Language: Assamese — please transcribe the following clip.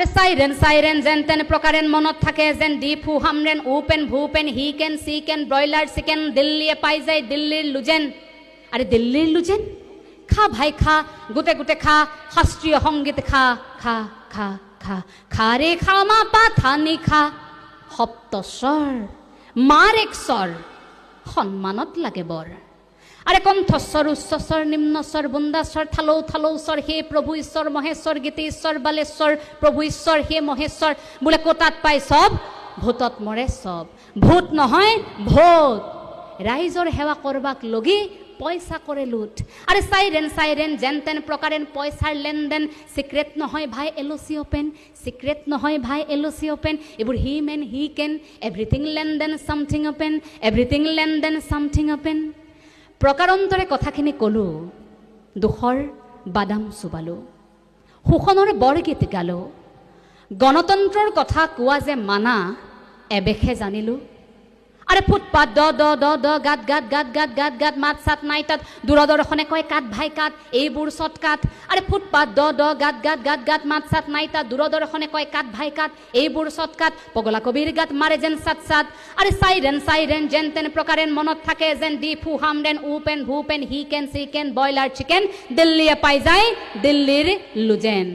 আরে সাইরেন সাইরেন যেন তেন প্রকারেন মনত থাকে যেন দি ফু হামরেন উপেন ভূপেন হি কেন সি কেন ব্রয়লার চিকেন দিল্লিয়ে পাই যায় দিল্লির লুজেন আরে দিল্লির লুজেন খা ভাই খা গুটে গুটে খা শাস্ত্রীয় সংগীত খা খা খা খা খা রে খা মা পা থানি খা সপ্তস্বৰ মাৰ এক স্বৰ সন্মানত লাগে বৰ আৰে কণ্ঠস্বৰ উচ্চস্বৰ নিম্নস্বৰ বুন্দাস্বৰ থালৌ থালৌ স্বৰ হে প্ৰভু ঈশ্বৰ মহেশ্বৰ গীতেশ্বৰ বালেশ্বৰ প্ৰভু ঈশ্বৰ হে মহেশ্বৰ বোলে কোটাত পাই সব ভূতত মৰে সব ভূত নহয় ভূত ৰাইজৰ সেৱা কৰবাক লগি পয়সা করে লুট আরে সাইরেন সাইরেন যেন তেন প্রকারেন পয়সার লেনদেন সিক্রেট নহয় ভাই এলওসি ওপেন সিক্রেট নহয় ভাই এলওসি ওপেন এবোৰ হি মেন হি কেন এভৰিথিং লেনদেন সামথিং ওপেন এভৰিথিং লেনদেন সামথিং ওপেন প্ৰকাৰান্তৰে কথাখিনি কলো দুখৰ বাদাম চুবালো শোষণৰ বৰগীত গালো গণতন্ত্ৰৰ কথা কোৱা যে মানা এবেখে জানিলো আরে ফুটপাত দ দ দ দ গাত গাত গাত গাত গাত গাত মাত সাত নাই তাত দূরদর্শনে কয় কাট ভাই কাট এইবোৰ চট কাট আরে ফুটপাত দ দ গাত গাত গাত গাত মাত সাত নাই তাত দূরদর্শনে কয় কাট ভাই কাট এইবোৰ চট কাট পগলা কবির গাত মারে যেন সাত সাত আরে সাইরেন সাইরেন যেন তেন প্রকারেন মনত থাকে যেন দি ফু হামরেন উপেন ভূপেন হি কেন সি কেন ব্রয়লার চিকেন দিল্লিয়ে পাই যায় দিল্লির লুজেন